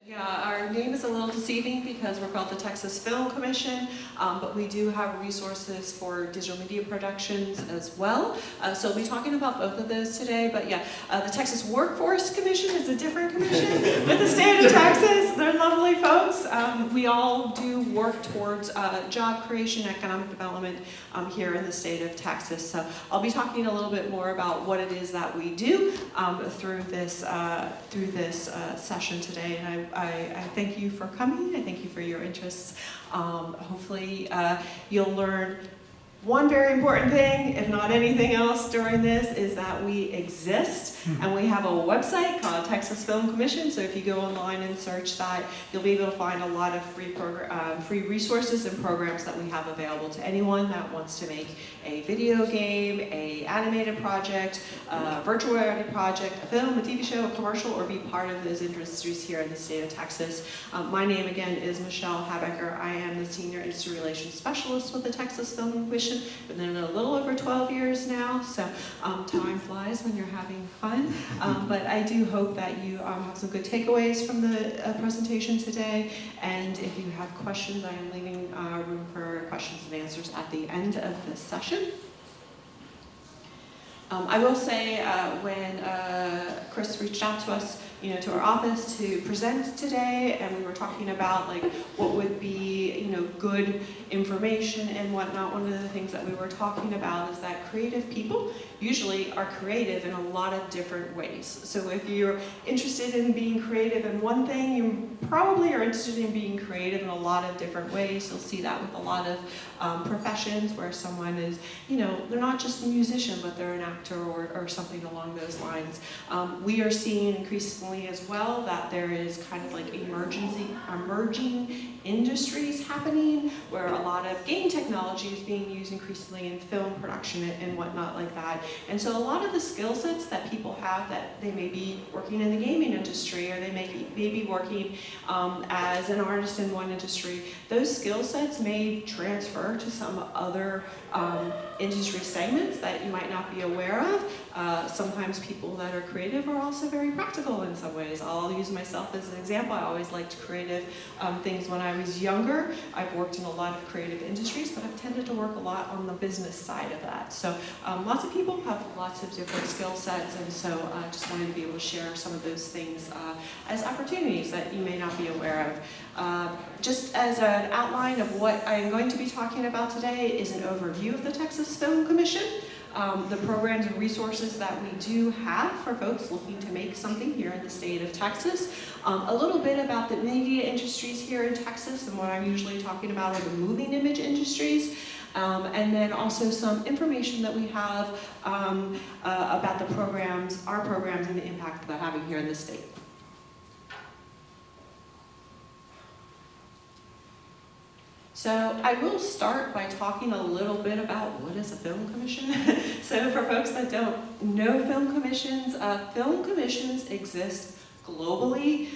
Yeah, our name is a little deceiving because we're called the Texas Film Commission, but we do have resources for digital media productions as well. So we'll be talking about both of those today. But yeah, the Texas Workforce Commission is a different commission with the state of Texas. They're lovely folks. We all do work towards job creation, economic development here in the state of Texas. So I'll be talking a little bit more about what it is that we do through this session today. And I thank you for coming. I thank you for your interest. Hopefully you'll learn one very important thing, if not anything else during this, is that we exist, and we have a website called Texas Film Commission. So if you go online and search that, you'll be able to find a lot of free resources and programs that we have available to anyone that wants to make a video game, a animated project, a virtual reality project, a film, a TV show, a commercial, or be part of those industries here in the state of Texas. My name again is Michelle Habecker. I am the Senior Industry Relations Specialist with the Texas Film Commission. Been there a little over 12 years now, so time flies when you're having fun. But I do hope that you have some good takeaways from the presentation today. And if you have questions, I am leaving room for questions and answers at the end of this session. I will say when Chris reached out to us, to our office to present today, and we were talking about like what would be, good information and whatnot. One of the things that we were talking about is that creative people usually are creative in a lot of different ways. So if you're interested in being creative in one thing, you probably are interested in being creative in a lot of different ways. You'll see that with a lot of professions where someone is, they're not just a musician, but they're an actor or something along those lines. We are seeing increasingly as well that there is kind of like emerging industries happening where a lot of game technology is being used increasingly in film production and whatnot like that. And so a lot of the skill sets that people have, that they may be working in the gaming industry, or they may be working as an artist in one industry, those skill sets may transfer to some other industry segments that you might not be aware of. Sometimes people that are creative are also very practical in some ways. I'll use myself as an example. I always liked creative things when I was younger. I've worked in a lot of creative industries, but I've tended to work a lot on the business side of that. So lots of people have lots of different skill sets, and so I just wanted to be able to share some of those things as opportunities that you may not be aware of. Just as an outline of what I am going to be talking about today is an overview of the Texas Film Commission, the programs and resources that we do have for folks looking to make something here in the state of Texas, a little bit about the media industries here in Texas, and what I'm usually talking about are the moving image industries, and then also some information that we have about the programs, our programs, and the impact they're having here in the state. So I will start by talking a little bit about what is a film commission. So for folks that don't know film commissions exist globally.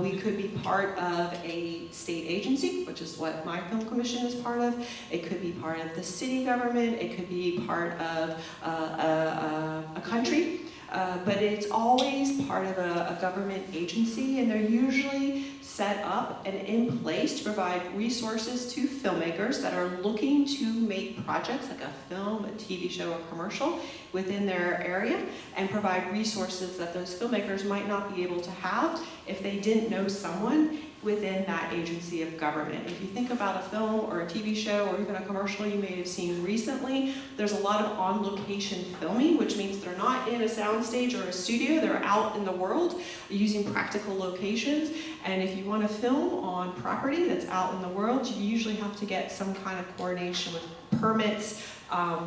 We could be part of a state agency, which is what my film commission is part of. It could be part of the city government. It could be part of a country. But it's always part of a government agency, and they're usually set up and in place to provide resources to filmmakers that are looking to make projects like a film, a TV show, or commercial within their area, and provide resources that those filmmakers might not be able to have if they didn't know someone within that agency of government. If you think about a film or a TV show or even a commercial you may have seen recently, there's a lot of on-location filming, which means they're not in a soundstage or a studio, they're out in the world using practical locations. And if you want to film on property that's out in the world, you usually have to get some kind of coordination with permits,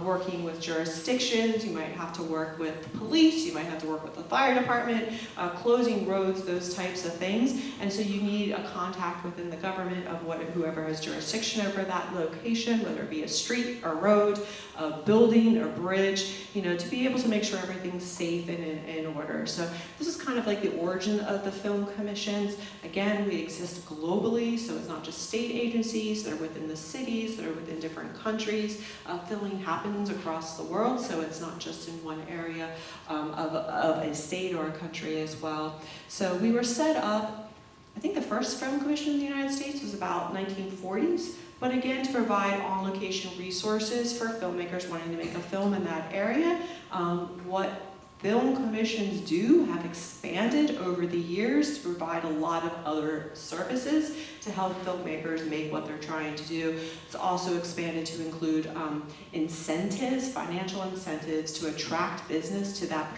working with jurisdictions. You might have to work with police, you might have to work with the fire department, closing roads, those types of things. And so you need a contact within the government of whoever has jurisdiction over that location, whether it be a street, a road, a building, or bridge, to be able to make sure everything's safe and in order. So this is kind of like the origin of the film commissions. Again, we exist globally, so it's not just state agencies, they're within the cities, they're within different countries. Filming happens across the world, so it's not just in one area of a state or a country as well. So we were set up I think the first film commission in the United States was about 1940s, but again, to provide on-location resources for filmmakers wanting to make a film in that area. What film commissions have expanded over the years to provide a lot of other services to help filmmakers make what they're trying to do. It's also expanded to include incentives, financial incentives to attract business to that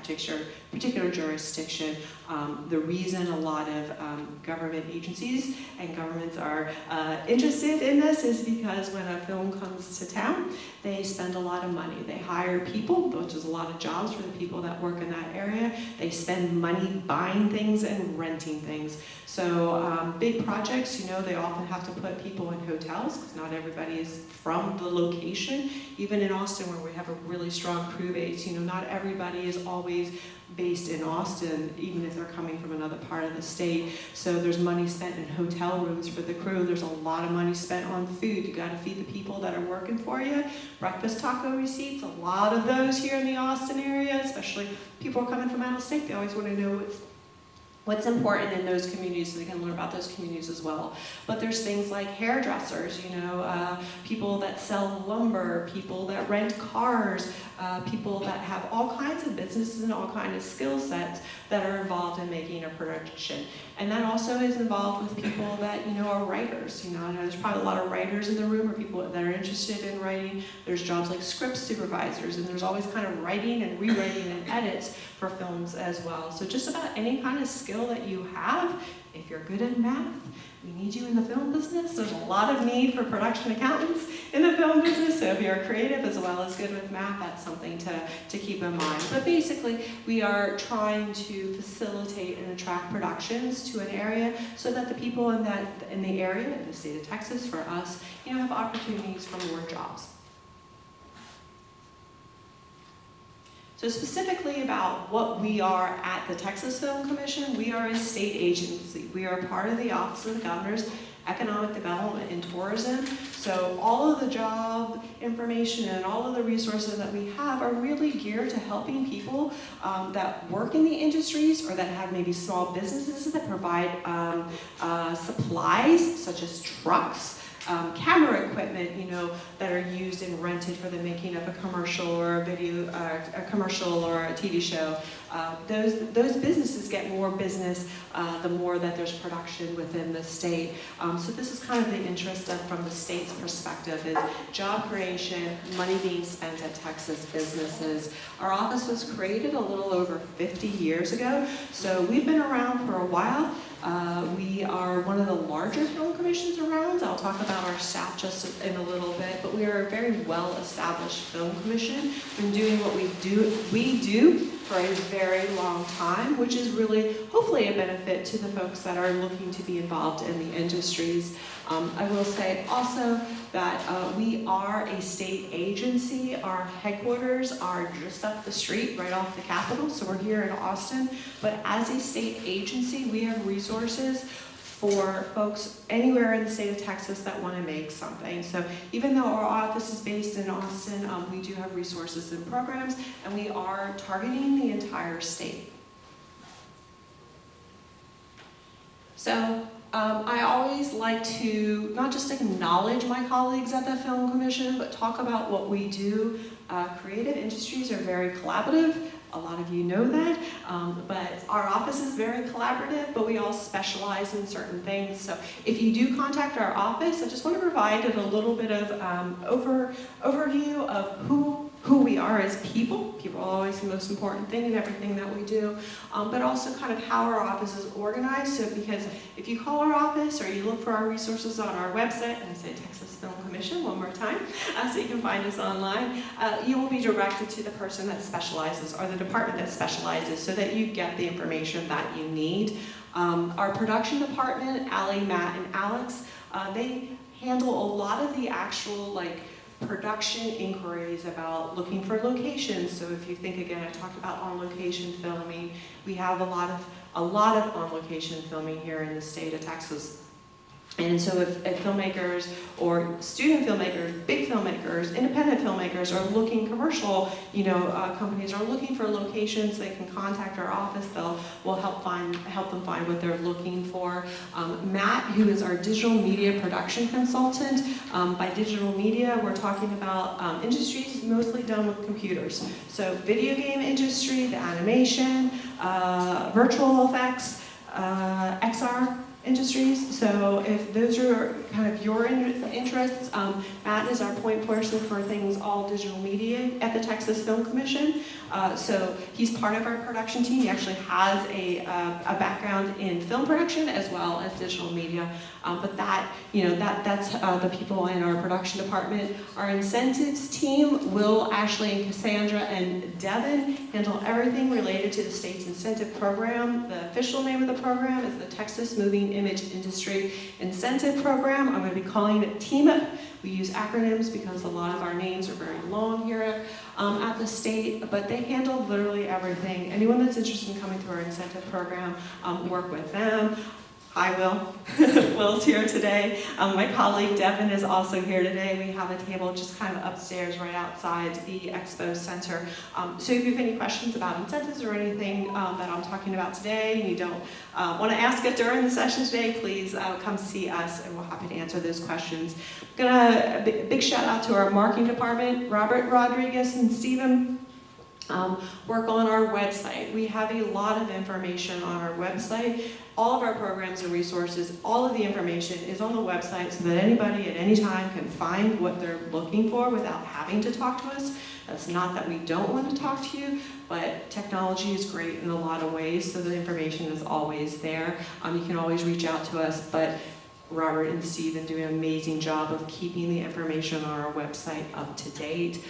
particular jurisdiction. The reason a lot of government agencies and governments are interested in this is because when a film comes to town, they spend a lot of money. They hire people, which is a lot of jobs for the people that work in that area. They spend money buying things and renting things. So big projects, they often have to put people in hotels because not everybody is from the location. Even in Austin, where we have a really strong crew base, not everybody is always based in Austin, even if they're coming from another part of the state. So there's money spent in hotel rooms for the crew. There's a lot of money spent on food. You got to feed the people that are working for you. Breakfast taco receipts, a lot of those here in the Austin area, especially people are coming from out of state. They always want to know what's important in those communities so they can learn about those communities as well. But there's things like hairdressers, people that sell lumber, people that rent cars, people that have all kinds of businesses and all kinds of skill sets that are involved in making a production. And that also is involved with people that, are writers. I know there's probably a lot of writers in the room or people that are interested in writing. There's jobs like script supervisors, and there's always kind of writing and rewriting and edits for films as well. So just about any kind of skill that you have, if you're good at math, we need you in the film business. There's a lot of need for production accountants in the film business, so if you're creative as well as good with math, that's something to keep in mind. But basically, we are trying to facilitate and attract productions to an area so that the people in the area, in the state of Texas, for us, have opportunities for more jobs. So specifically about what we are at the Texas Film Commission, we are a state agency. We are part of the Office of the Governor's Economic Development and Tourism. So all of the job information and all of the resources that we have are really geared to helping people that work in the industries or that have maybe small businesses that provide supplies such as trucks, camera equipment, that are used and rented for the making of a commercial or a video, a commercial or a TV show. Those businesses get more business the more that there's production within the state. So this is kind of the interest from the state's perspective is job creation, money being spent at Texas businesses. Our office was created a little over 50 years ago, so we've been around for a while. We are one of the larger film commissions around. I'll talk about our staff just in a little bit, but we are a very well-established film commission. Been doing what we do for a very long time, which is really hopefully a benefit to the folks that are looking to be involved in the industries. I will say also that we are a state agency. Our headquarters are just up the street, right off the Capitol, so we're here in Austin. But as a state agency, we have resources for folks anywhere in the state of Texas that want to make something. So even though our office is based in Austin, we do have resources and programs, and we are targeting the entire state. So I always like to not just acknowledge my colleagues at the Film Commission, but talk about what we do. Creative industries are very collaborative. A lot of you know that, but our office is very collaborative, but we all specialize in certain things. So if you do contact our office, I just want to provide a little bit of overview of who we are as people. People are always the most important thing in everything that we do, but also kind of how our office is organized. So because if you call our office or you look for our resources on our website, and I say Texas Film Commission one more time, so you can find us online, you will be directed to the person that specializes or the department that specializes so that you get the information that you need. Our production department, Allie, Matt, and Alex, they handle a lot of the actual production inquiries about looking for locations. So if you think again, I talked about on-location filming. We have a lot of on-location filming here in the state of Texas. And so if filmmakers or student filmmakers, big filmmakers, independent filmmakers are looking, commercial companies are looking for locations, they can contact our office. We'll help them find what they're looking for. Matt, who is our digital media production consultant, by digital media, we're talking about industries mostly done with computers. So video game industry, the animation, virtual effects, XR industries. So if those are kind of your interests, Matt is our point person for things all digital media at the Texas Film Commission. So he's part of our production team. He actually has a background in film production as well as digital media. But that's the people in our production department. Our incentives team, Will, Ashley, and Cassandra, and Devin handle everything related to the state's incentive program. The official name of the program is the Texas Moving Image Industry Incentive Program. I'm going to be calling it TMIP. We use acronyms because a lot of our names are very long here at the state, but they handle literally everything. Anyone that's interested in coming through our incentive program, work with them. Hi, Will. Will's here today. My colleague Devin is also here today. We have a table just kind of upstairs right outside the Expo Center. So if you have any questions about incentives or anything that I'm talking about today, and you don't want to ask it during the session today, please come see us and we're happy to answer those questions. Big shout out to our marketing department, Robert Rodriguez and Stephen. Work on our website. We have a lot of information on our website. All of our programs and resources, all of the information is on the website so that anybody at any time can find what they're looking for without having to talk to us. That's not that we don't want to talk to you, but technology is great in a lot of ways, so the information is always there. You can always reach out to us, but Robert and Stephen do an amazing job of keeping the information on our website up to date.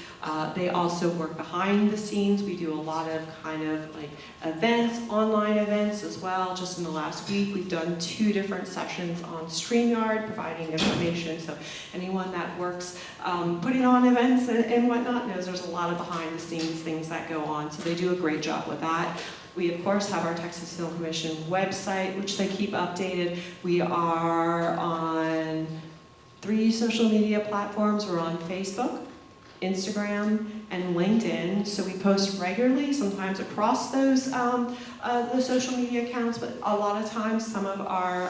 They also work behind the scenes. We do a lot of kind of like events, online events as well. Just in the last week, we've done 2 different sessions on StreamYard, providing information. So anyone that works putting on events and whatnot knows there's a lot of behind the scenes things that go on. So they do a great job with that. We, of course, have our Texas Film Commission website, which they keep updated. We are on 3 social media platforms. We're on Facebook, Instagram, and LinkedIn. So we post regularly, sometimes across those the social media accounts, but a lot of times some of our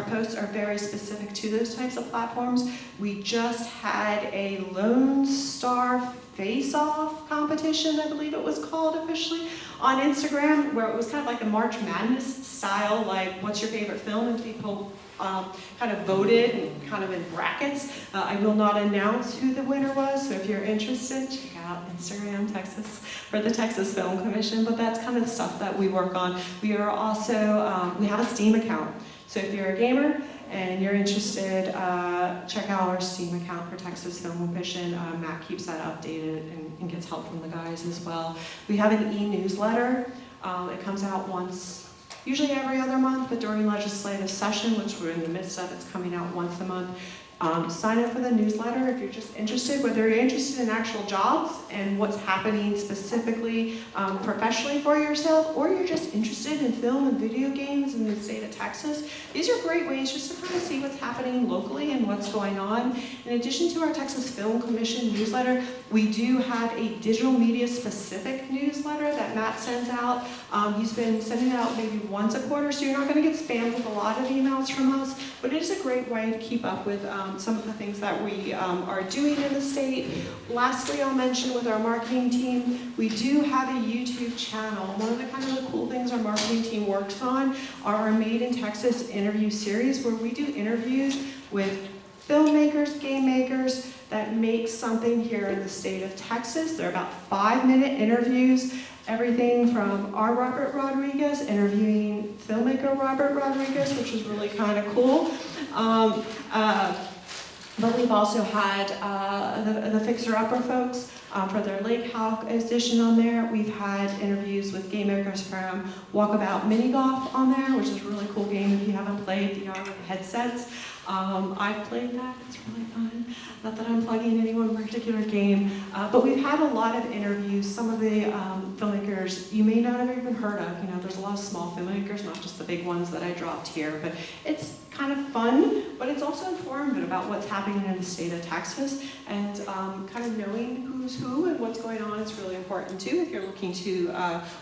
posts are very specific to those types of platforms. We just had a Lone Star Face-Off competition, I believe it was called officially, on Instagram, where it was kind of like a March Madness style, like what's your favorite film, and people kind of voted and kind of in brackets. I will not announce who the winner was, so if you're interested, check out Instagram Texas for the Texas Film Commission, but that's kind of the stuff that we work on. We are also, we have a Steam account, so if you're a gamer and you're interested, check out our Steam account for Texas Film Commission. Matt keeps that updated and gets help from the guys as well. We have an e-newsletter. It comes out usually every other month, but during legislative session, which we're in the midst of, it's coming out once a month. Sign up for the newsletter if you're just interested, whether you're interested in actual jobs and what's happening specifically professionally for yourself, or you're just interested in film and video games in the state of Texas. These are great ways just to kind of see what's happening locally and what's going on. In addition to our Texas Film Commission newsletter, we do have a digital media specific newsletter that Matt sends out. He's been sending it out maybe once a quarter, so you're not going to get spammed with a lot of emails from us, but it is a great way to keep up with some of the things that we are doing in the state. Lastly, I'll mention with our marketing team, we do have a YouTube channel. One of the kind of the cool things our marketing team works on are our Made in Texas interview series, where we do interviews with filmmakers, game makers that make something here in the state of Texas. They're about 5-minute interviews. Everything from our Robert Rodriguez interviewing filmmaker Robert Rodriguez, which is really kind of cool. But we've also had the Fixer Upper folks for their Lake Hawk edition on there. We've had interviews with game makers from Walkabout Mini Golf on there, which is a really cool game if you haven't played VR with headsets. I've played that, it's really fun. Not that I'm plugging any one particular game, but we've had a lot of interviews. Some of the filmmakers you may not have even heard of. You know, there's a lot of small filmmakers, not just the big ones that I dropped here, but it's kind of fun, but it's also informative about what's happening in the state of Texas, and kind of knowing who's who and what's going on is really important too if you're looking to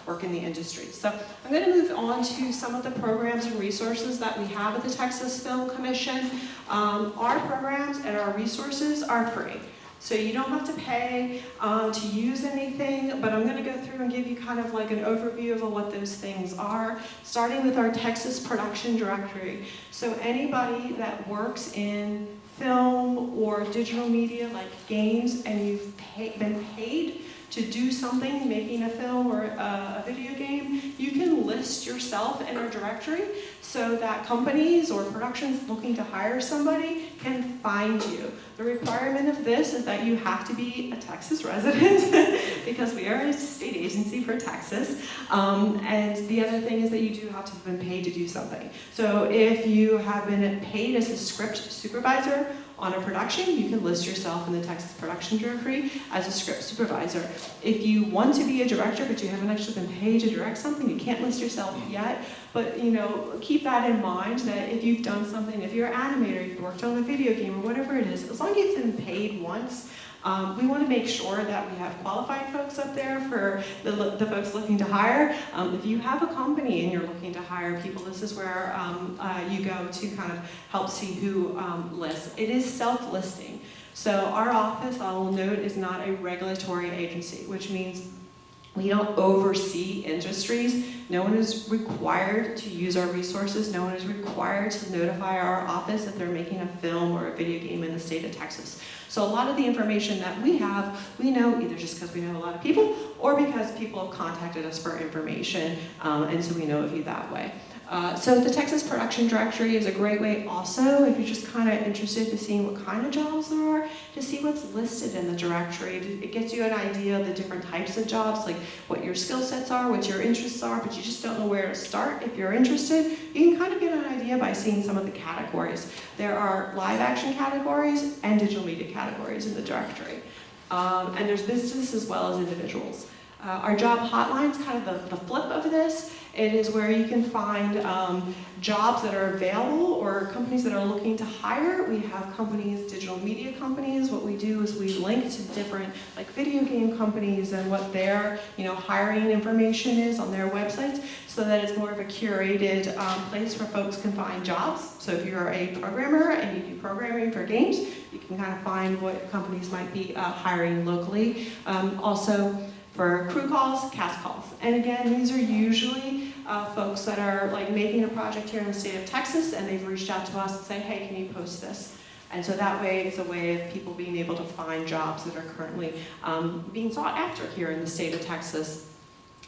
work in the industry. So I'm going to move on to some of the programs and resources that we have at the Texas Film Commission. Our programs and our resources are free. So you don't have to pay to use anything, but I'm going to go through and give you kind of like an overview of what those things are, starting with our Texas Production Directory. So anybody that works in film or digital media like games, and you've been paid to do something, making a film or a video game, you can list yourself in our directory so that companies or productions looking to hire somebody can find you. The requirement of this is that you have to be a Texas resident because we are a state agency for Texas. And the other thing is that you do have to have been paid to do something. So if you have been paid as a script supervisor on a production, you can list yourself in the Texas Production Directory as a script supervisor. If you want to be a director but you haven't actually been paid to direct something, you can't list yourself yet, but keep that in mind that if you've done something, if you're an animator, you've worked on a video game or whatever it is, as long as you've been paid once, we want to make sure that we have qualified folks up there for the folks looking to hire. If you have a company and you're looking to hire people, this is where you go to kind of help see who lists. It is self-listing. So our office, I will note, is not a regulatory agency, which means we don't oversee industries. No one is required to use our resources. No one is required to notify our office if they're making a film or a video game in the state of Texas. So a lot of the information that we have, we know either just because we know a lot of people or because people have contacted us for information, and so we know of you that way. So the Texas Production Directory is a great way also, if you're just kind of interested to seeing what kind of jobs there are, to see what's listed in the directory. It gets you an idea of the different types of jobs, like what your skill sets are, what your interests are, but you just don't know where to start. If you're interested, you can kind of get an idea by seeing some of the categories. There are live action categories and digital media categories in the directory. And there's business as well as individuals. Our job hotline is kind of the flip of this. It is where you can find jobs that are available or companies that are looking to hire. We have companies, digital media companies. What we do is we link to different like video game companies and what their hiring information is on their websites, so that it's more of a curated place where folks can find jobs. So if you're a programmer and you do programming for games, you can kind of find what companies might be hiring locally. Also, for crew calls, cast calls. And again, these are usually folks that are like making a project here in the state of Texas, and they've reached out to us and say, hey, can you post this? And so that way it's a way of people being able to find jobs that are currently being sought after here in the state of Texas.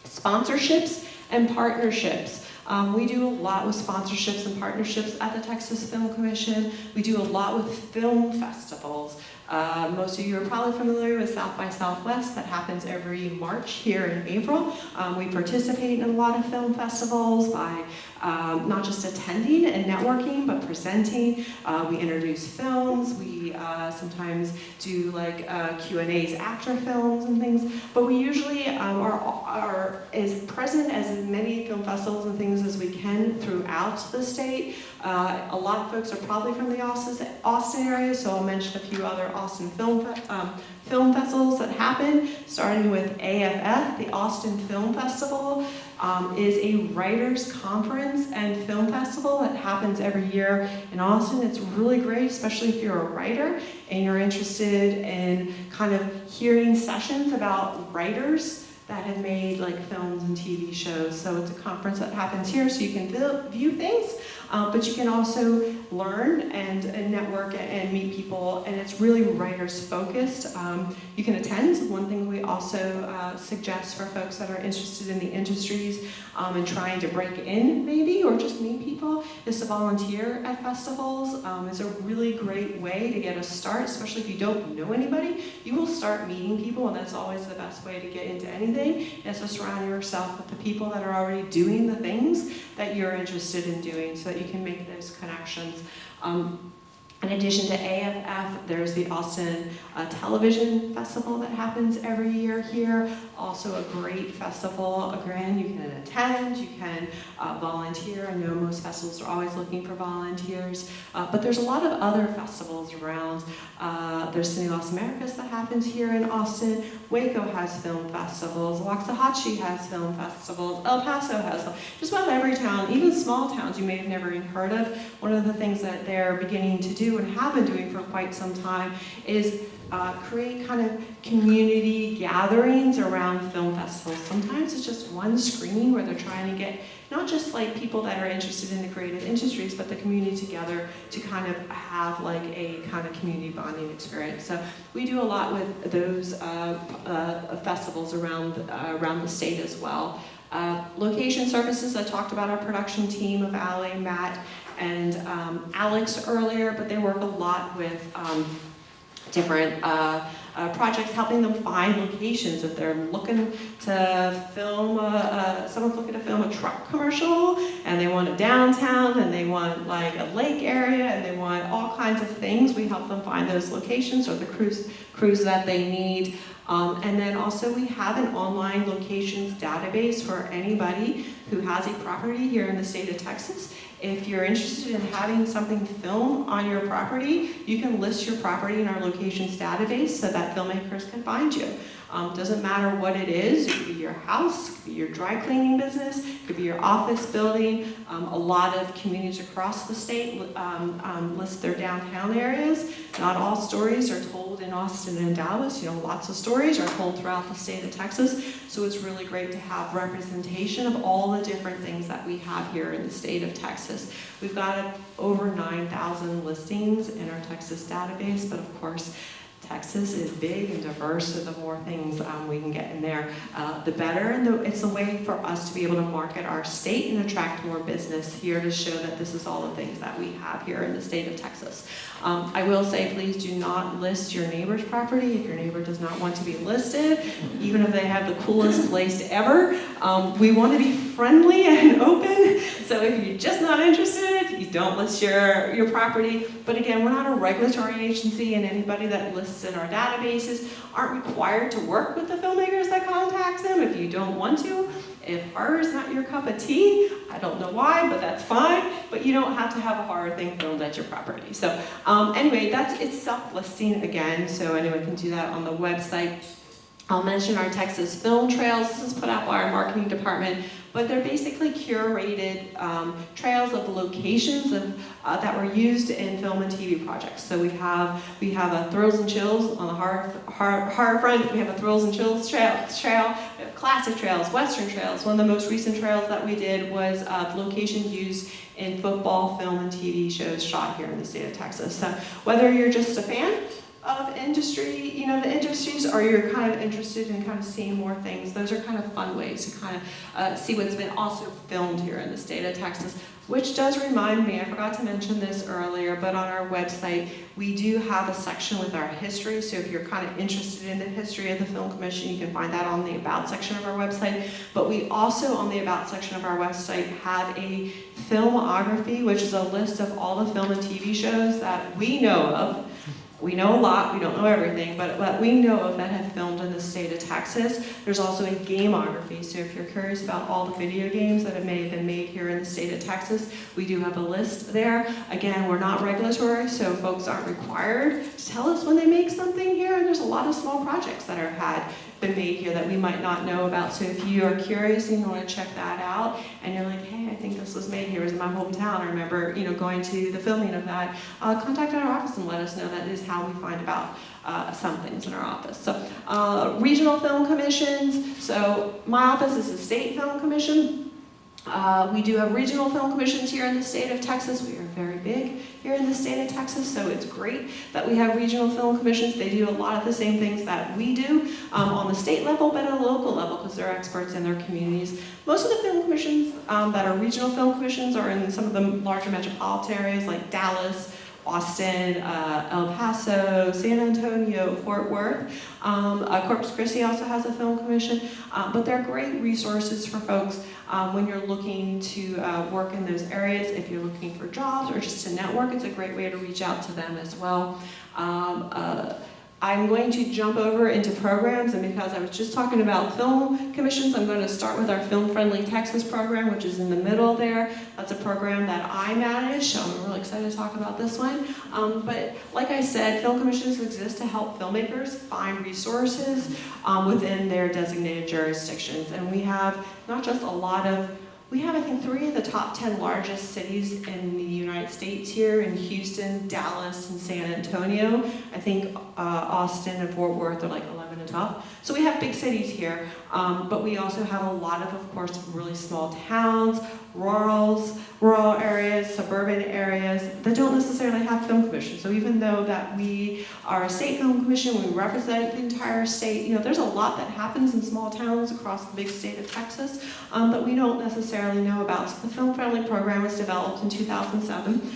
Sponsorships and partnerships. We do a lot with sponsorships and partnerships at the Texas Film Commission. We do a lot with film festivals. Most of you are probably familiar with South by Southwest. That happens every March here in April. We participate in a lot of film festivals by not just attending and networking, but presenting. We introduce films. We sometimes do like Q&As after films and things. But we usually are as present as many film festivals and things as we can throughout the state. A lot of folks are probably from the Austin area, so I'll mention a few other Austin film festivals that happen, starting with AFF, the Austin Film Festival. Is a writers conference and film festival that happens every year in Austin. It's really great, especially if you're a writer and you're interested in kind of hearing sessions about writers that have made like films and TV shows. So it's a conference that happens here, so you can view things, but you can also learn and network and meet people, and it's really writers focused. You can attend. One thing we also suggest for folks that are interested in the industries and trying to break in maybe, or just meet people, is to volunteer at festivals. It's a really great way to get a start, especially if you don't know anybody. You will start meeting people, and that's always the best way to get into anything, is to surround yourself with the people that are already doing the things that you're interested in doing so that you can make those connections. In addition to AFF, there's the Austin Television Festival that happens every year here. Also a great festival. Again, you can attend, you can volunteer. I know most festivals are always looking for volunteers, but there's a lot of other festivals around. There's Cine Las Americas that happens here in Austin. Waco has film festivals. Waxahachie has film festivals. El Paso has them. Just about every town, even small towns you may have never even heard of. One of the things that they're beginning to do and have been doing for quite some time is create kind of community gatherings around film festivals. Sometimes it's just one screening where they're trying to get not just like people that are interested in the creative industries, but the community together to kind of have like a kind of community bonding experience. So we do a lot with those festivals around the state as well. Location services, I talked about our production team of Ali, Matt, and Alex earlier, but they work a lot with different projects, helping them find locations. If they're looking to film, someone's looking to film a truck commercial, and they want it downtown, and they want like a lake area, and they want all kinds of things, we help them find those locations or the crews that they need. And then also we have an online locations database for anybody who has a property here in the state of Texas. If you're interested in having something filmed on your property, you can list your property in our locations database so that filmmakers can find you. Doesn't matter what it is. It could be your house, it could be your dry cleaning business, it could be your office building. A lot of communities across the state list their downtown areas. Not all stories are told in Austin and Dallas. You know, lots of stories are told throughout the state of Texas. So it's really great to have representation of all the different things that we have here in the state of Texas. We've got over 9,000 listings in our Texas database, but of course, Texas is big and diverse, so the more things we can get in there, the better. And it's a way for us to be able to market our state and attract more business here to show that this is all the things that we have here in the state of Texas. I will say, please do not list your neighbor's property if your neighbor does not want to be listed, even if they have the coolest place ever. We want to be friendly and open, so if you're just not interested, you don't list your property. But again, we're not a regulatory agency, and anybody that lists in our databases aren't required to work with the filmmakers that contact them if you don't want to. If horror is not your cup of tea, I don't know why, but that's fine. But you don't have to have a horror thing filmed at your property. So anyway, it's self-listing again, so anyone can do that on the website. I'll mention our Texas Film Trails. This is put out by our marketing department, but they're basically curated trails of locations that were used in film and TV projects. So we have a Thrills and Chills on the horror front. We have a Thrills and Chills trail. We have classic trails, Western trails. One of the most recent trails that we did was location used in football, film, and TV shows shot here in the state of Texas. So whether you're just a fan of industry, you know, the industries, or you're kind of interested in kind of seeing more things, those are kind of fun ways to kind of see what's been also filmed here in the state of Texas. Which does remind me, I forgot to mention this earlier, but on our website, we do have a section with our history. So if you're kind of interested in the history of the Film Commission, you can find that on the About section of our website. But we also, on the About section of our website, have a filmography, which is a list of all the film and TV shows that we know of. We know a lot, we don't know everything, but what we know of that have filmed in the state of Texas. There's also a gameography, so if you're curious about all the video games that may have been made here in the state of Texas, we do have a list there. Again, we're not regulatory, so folks aren't required to tell us when they make something here, and there's a lot of small projects that are been made here that we might not know about. So if you are curious and you want to check that out, and you're like, hey, I think this was made here, it was in my hometown, I remember, you know, going to the filming of that, contact our office and let us know. That is how we find about some things in our office. So regional film commissions. So my office is the state film commission. We do have regional film commissions here in the state of Texas. We are very big here in the state of Texas, so it's great that we have regional film commissions. They do a lot of the same things that we do on the state level, but at a local level, because they're experts in their communities. Most of the film commissions that are regional film commissions are in some of the larger metropolitan areas like Dallas, Austin, El Paso, San Antonio, Fort Worth. Corpus Christi also has a film commission, but they're great resources for folks when you're looking to work in those areas. If you're looking for jobs or just to network, it's a great way to reach out to them as well. I'm going to jump over into programs, and because I was just talking about film commissions, I'm going to start with our Film Friendly Texas program, which is in the middle there. That's a program that I manage, so I'm really excited to talk about this one. But like I said, film commissions exist to help filmmakers find resources within their designated jurisdictions. And we have not just we have, I think, 3 of the top 10 largest cities in the United States here in Houston, Dallas, and San Antonio. I think Austin and Fort Worth are like 11 and 12. So we have big cities here, but we also have a lot of course, really small towns, rural areas, suburban areas that don't necessarily have film commissions. So even though that we are a state film commission, we represent the entire state, there's a lot that happens in small towns across the big state of Texas that we don't necessarily know about. So the Film Friendly program was developed in 2007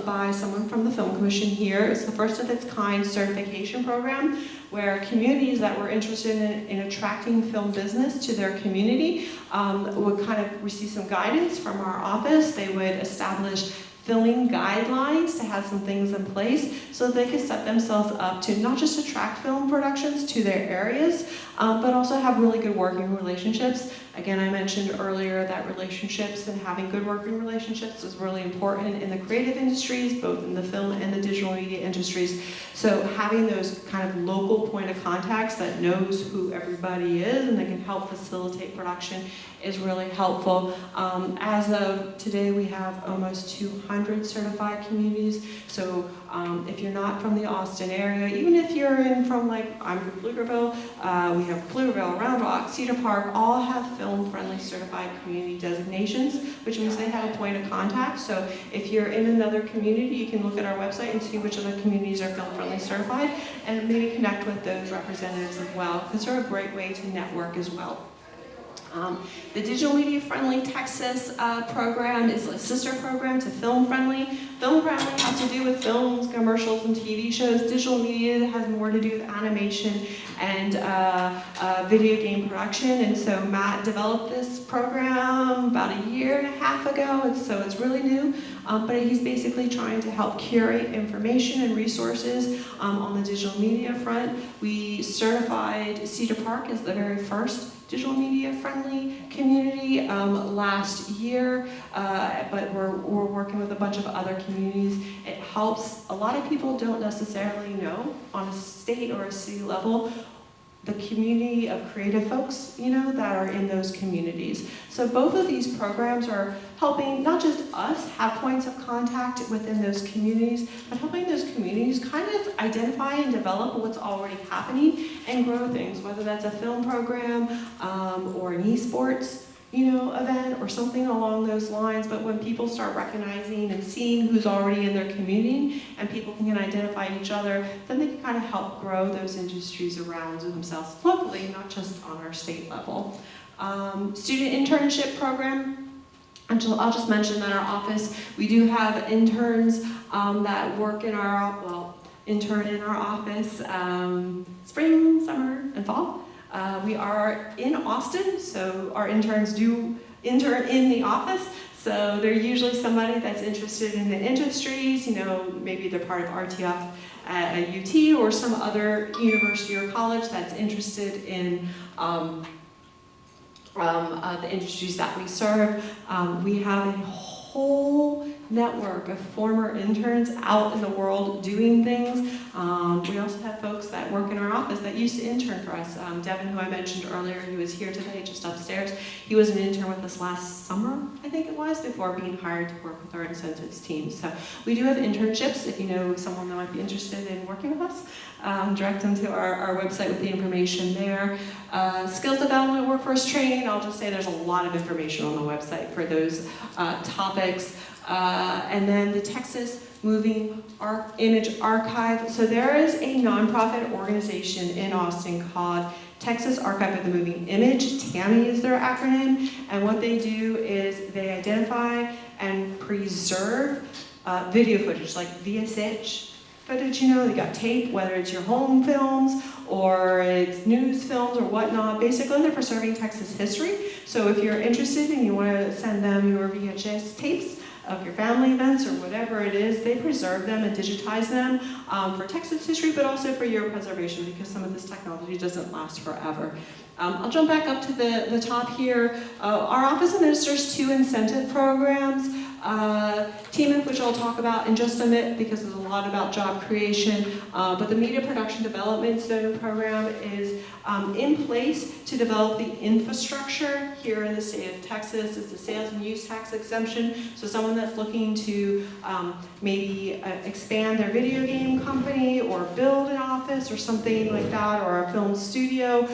by someone from the Film Commission here. It's the first of its kind certification program where communities that were interested in attracting film business to their community would kind of receive some guidance from our office. They would establish filming guidelines to have some things in place so that they could set themselves up to not just attract film productions to their areas, but also have really good working relationships. Again, I mentioned earlier that relationships and having good working relationships is really important in the creative industries, both in the film and the digital media industries. So having those kind of local point of contacts that knows who everybody is and that can help facilitate production is really helpful. As of today, we have almost 200 certified communities. So if you're not from the Austin area, even if you're from I'm from Pflugerville, we have Pflugerville, Round Rock, Cedar Park, all have film-friendly certified community designations, which means they have a point of contact. So if you're in another community, you can look at our website and see which other communities are film-friendly certified and maybe connect with those representatives as well, because they're a great way to network as well. The Digital Media Friendly Texas program is a sister program to Film Friendly. Film Friendly has to do with films, commercials, and TV shows. Digital media has more to do with animation and video game production. And so Matt developed this program about 1.5 years ago, and so it's really new. But he's basically trying to help curate information and resources on the digital media front. We certified Cedar Park as the very first digital media friendly community last year, but we're working with a bunch of other communities. It helps, a lot of people don't necessarily know on a state or a city level the community of creative folks, that are in those communities. So both of these programs are helping not just us have points of contact within those communities, but helping those communities kind of identify and develop what's already happening and grow things, whether that's a film program or an esports event or something along those lines. But when people start recognizing and seeing who's already in their community and people can identify each other, then they can kind of help grow those industries around themselves locally, not just on our state level. Student internship program. I'll just mention that our office, we do have interns that work in intern in our office spring, summer, and fall. We are in Austin, so our interns do intern in the office. So they're usually somebody that's interested in the industries, maybe they're part of RTF at a UT or some other university or college that's interested in the industries that we serve. We have a whole network of former interns out in the world doing things. We also have folks that work in our office that used to intern for us. Devin, who I mentioned earlier, he was here today, just upstairs. He was an intern with us last summer, I think it was, before being hired to work with our incentives team. So we do have internships. If you know someone that might be interested in working with us, direct them to our website with the information there. Skills development, workforce training, I'll just say there's a lot of information on the website for those topics. And then the Texas Moving Image Archive. So there is a nonprofit organization in Austin called Texas Archive of the Moving Image. TAMI is their acronym. And what they do is they identify and preserve video footage, like VSH footage, you know, they got tape, whether it's your home films or it's news films or whatnot. Basically, they're preserving Texas history. So if you're interested and you want to send them your VHS tapes of your family events or whatever it is, they preserve them and digitize them for Texas history, but also for your preservation, because some of this technology doesn't last forever. I'll jump back up to the top here. Our office administers 2 incentive programs. TMIP, which I'll talk about in just a minute because there's a lot about job creation, but the Media Production Development Zone program is in place to develop the infrastructure here in the state of Texas. It's a sales and use tax exemption, so someone that's looking to maybe expand their video game company or build an office or something like that, or a film studio,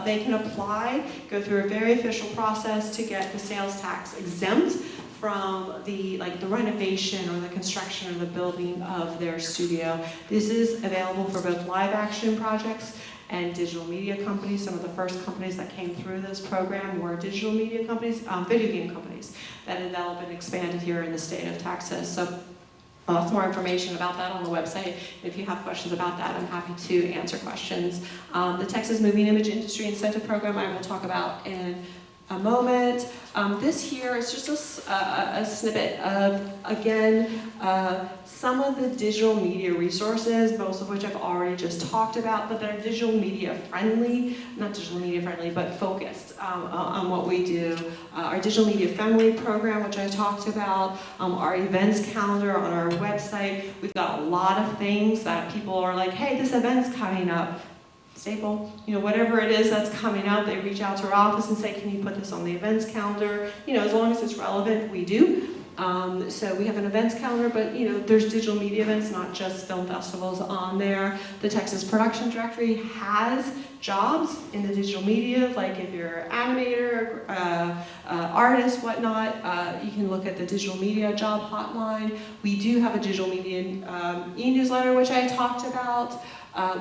they can apply, go through a very official process to get the sales tax exempt from the renovation or the construction or the building of their studio. This is available for both live action projects and digital media companies. Some of the first companies that came through this program were digital media companies, video game companies that have developed and expanded here in the state of Texas. So lots more information about that on the website. If you have questions about that, I'm happy to answer questions. The Texas Moving Image Industry Incentive Program I will talk about in a moment. This here is just a snippet of, again, some of the digital media resources, most of which I've already just talked about, but they're digital media friendly, not digital media friendly, but focused on what we do. Our digital media friendly program, which I talked about, our events calendar on our website. We've got a lot of things that people are like, hey, this event's coming up. Staple, you know, whatever it is that's coming up, they reach out to our office and say, can you put this on the events calendar? You know, as long as it's relevant, we do. So we have an events calendar, but you know, there's digital media events, not just film festivals on there. The Texas Production Directory has jobs in the digital media, like if you're an animator, artist, whatnot, you can look at the digital media job hotline. We do have a digital media e-newsletter, which I talked about.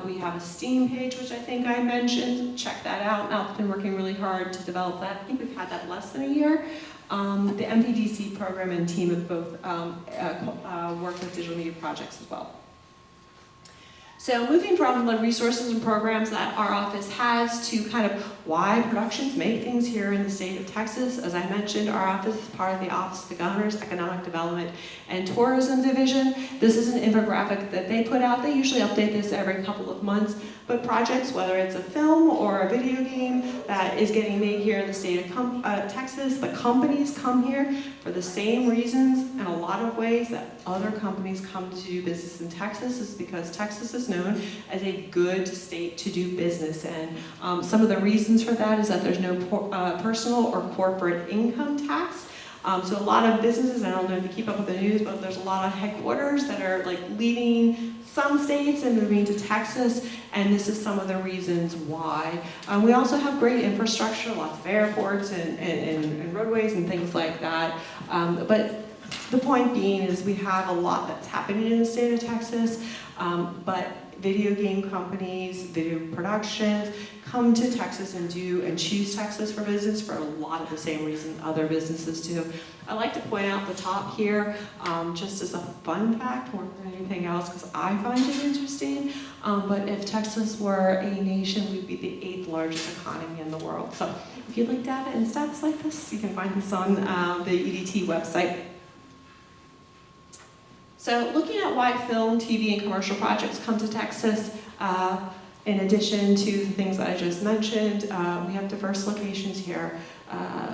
We have a Steam page, which I think I mentioned. Check that out. Mal's been working really hard to develop that. I think we've had that less than a year. The MPDC program and team have both worked with digital media projects as well. So moving from the resources and programs that our office has to kind of why productions make things here in the state of Texas. As I mentioned, our office is part of the Office of the Governor's Economic Development and Tourism Division. This is an infographic that they put out. They usually update this every couple of months, but projects, whether it's a film or a video game that is getting made here in the state of Texas, the companies come here for the same reasons and a lot of ways that other companies come to do business in Texas, is because Texas is known as a good state to do business in. Some of the reasons for that is that there's no personal or corporate income tax. So a lot of businesses, I don't know if you keep up with the news, but there's a lot of headquarters that are like leaving some states and moving to Texas, and this is some of the reasons why. We also have great infrastructure, lots of airports and roadways and things like that. But the point being is we have a lot that's happening in the state of Texas, but video game companies, video productions come to Texas and choose Texas for business for a lot of the same reasons other businesses do. I like to point out the top here, just as a fun fact more than anything else, because I find it interesting. But if Texas were a nation, we'd be the 8th largest economy in the world. So if you like data and stats like this, you can find this on the EDT website. So looking at why film, TV, and commercial projects come to Texas, in addition to the things that I just mentioned, we have diverse locations here.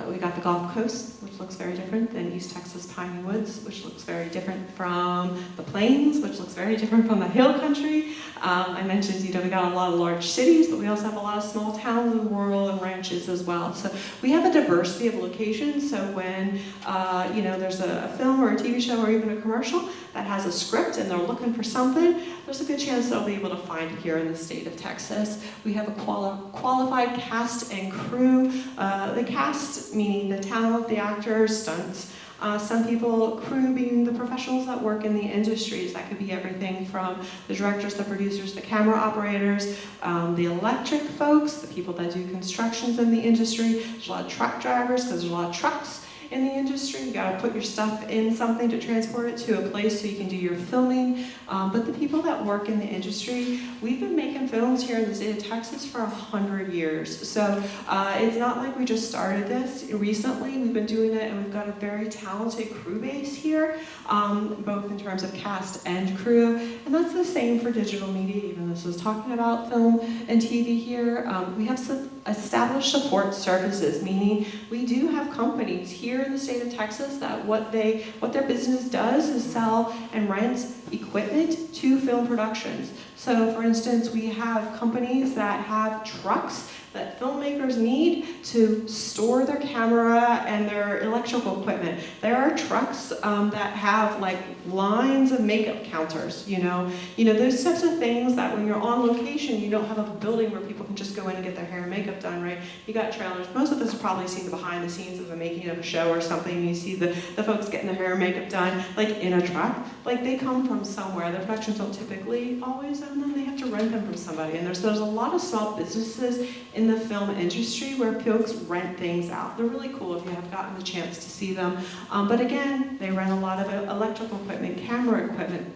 We got the Gulf Coast, which looks very different than East Texas Piney Woods, which looks very different from the Plains, which looks very different from the Hill Country. I mentioned, we got a lot of large cities, but we also have a lot of small towns and rural and ranches as well. So we have a diversity of locations. So when there's a film or a TV show or even a commercial that has a script and they're looking for something, there's a good chance they'll be able to find it here in the state of Texas. We have a qualified cast and crew. The cast, meaning the talent, the actors, stunts. Some people, crew being the professionals that work in the industries. That could be everything from the directors, the producers, the camera operators, the electric folks, the people that do constructions in the industry. There's a lot of truck drivers because there's a lot of trucks in the industry. You gotta put your stuff in something to transport it to a place so you can do your filming. But the people that work in the industry, we've been making films here in the state of Texas for 100 years. So it's not like we just started this recently. We've been doing it, and we've got a very talented crew base here, both in terms of cast and crew. And that's the same for digital media, even this is talking about film and TV here. We have some established support services, meaning we do have companies here in the state of Texas that what their business does is sell and rent equipment to film productions. So for instance, we have companies that have trucks that filmmakers need to store their camera and their electrical equipment. There are trucks that have like lines of makeup counters, you know, those types of things that when you're on location, you don't have a building where people can just go in and get their hair and makeup done, right? You got trailers. Most of us have probably seen the behind the scenes of the making of a show or something, and you see the folks getting their hair and makeup done, like in a truck. Like they come from somewhere. The productions don't typically always own them. They have to rent them from somebody. And there's a lot of small businesses in the film industry where folks rent things out. They're really cool if you have gotten the chance to see them. But again, they rent a lot of electrical equipment, camera equipment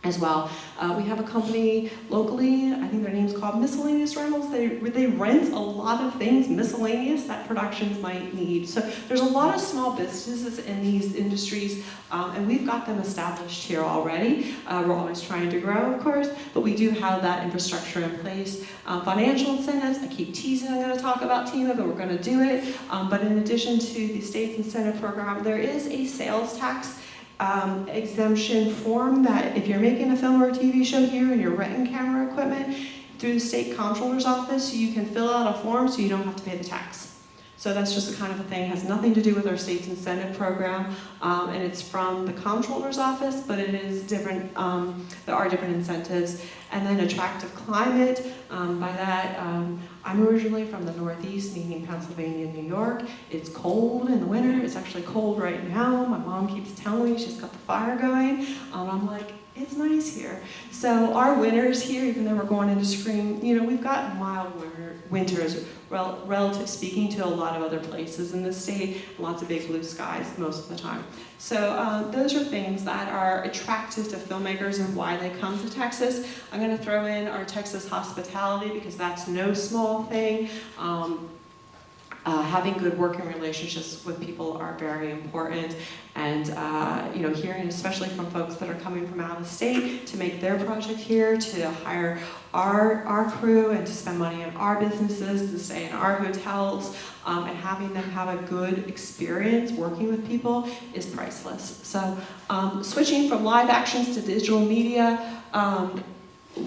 as well. We have a company locally, I think their name's called Miscellaneous Rentals. They rent a lot of things miscellaneous that productions might need. So there's a lot of small businesses in these industries, and we've got them established here already. We're always trying to grow, of course, but we do have that infrastructure in place. Financial incentives, I keep teasing I'm going to talk about TEMA, but we're going to do it. But in addition to the state's incentive program, there is a sales tax exemption form that if you're making a film or a TV show here and you're renting camera equipment through the state comptroller's office, you can fill out a form so you don't have to pay the tax. So that's just the kind of a thing, it has nothing to do with our state's incentive program, and it's from the comptroller's office, but it is different, there are different incentives. And then attractive climate, by that, I'm originally from the Northeast, meaning Pennsylvania and New York. It's cold in the winter, it's actually cold right now. My mom keeps telling me she's got the fire going. I'm like, it's nice here. So our winters here, even though we're going into spring, we've got mild winters, relative speaking to a lot of other places in the state, lots of big blue skies most of the time. So those are things that are attractive to filmmakers and why they come to Texas. I'm going to throw in our Texas hospitality because that's no small thing. Having good working relationships with people are very important, and hearing especially from folks that are coming from out of state to make their project here, to hire our crew and to spend money in our businesses, to stay in our hotels, and having them have a good experience working with people is priceless. So switching from live actions to digital media,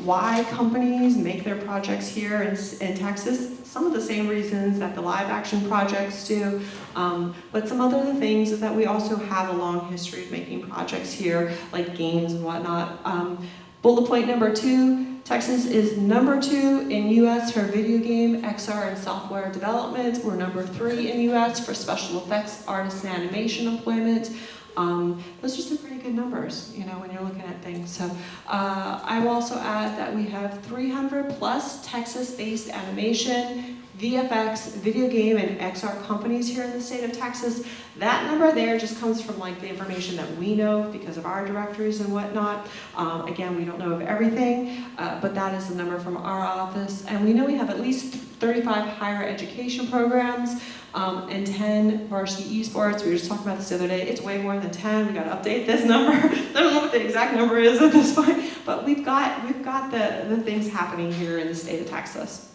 why companies make their projects here in Texas, some of the same reasons that the live action projects do, but some other things is that we also have a long history of making projects here, like games and whatnot. Bullet point number 2, Texas is number 2 in US for video game, XR, and software development. We're number 3 in US for special effects, artists, and animation employment. Those are some pretty good numbers, when you're looking at things. So I will also add that we have 300 plus Texas-based animation, VFX, video game, and XR companies here in the state of Texas. That number there just comes from the information that we know because of our directories and whatnot. Again, we don't know of everything, but that is the number from our office. And we know we have at least 35 higher education programs, and 10 varsity esports. We were just talking about this the other day. It's way more than 10. We got to update this number. I don't know what the exact number is at this point, but we've got the things happening here in the state of Texas.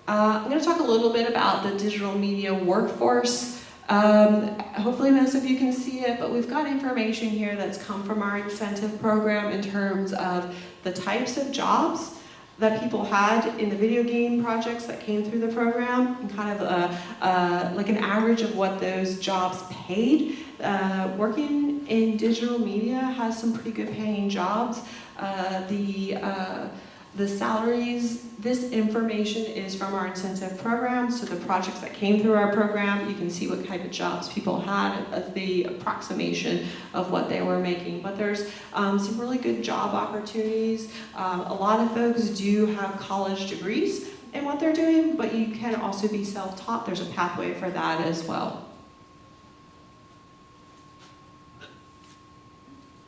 I'm going to talk a little bit about the digital media workforce. Hopefully most of you can see it, but we've got information here that's come from our incentive program in terms of the types of jobs that people had in the video game projects that came through the program, and kind of like an average of what those jobs paid. Working in digital media has some pretty good paying jobs. The salaries, this information is from our incentive program, so the projects that came through our program, you can see what type of jobs people had, the approximation of what they were making. But there's some really good job opportunities. A lot of folks do have college degrees, in what they're doing, but you can also be self-taught. There's a pathway for that as well.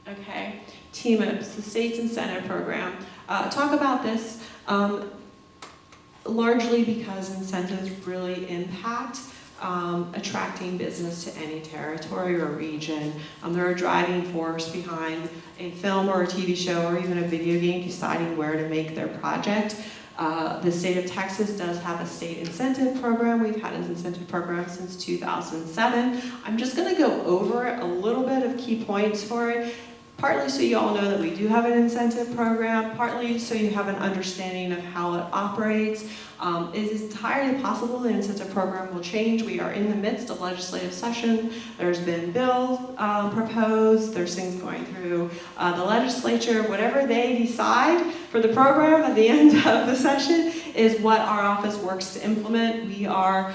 Okay, TMIPS, the State's Incentive Program. Talk about this largely because incentives really impact attracting business to any territory or region. They're a driving force behind a film or a TV show or even a video game deciding where to make their project. The state of Texas does have a state incentive program. We've had an incentive program since 2007. I'm just going to go over a little bit of key points for it. Partly so you all know that we do have an incentive program, partly so you have an understanding of how it operates. It is entirely possible the incentive program will change. We are in the midst of legislative session. There's been bills proposed. There's things going through the legislature. Whatever they decide for the program at the end of the session is what our office works to implement. We are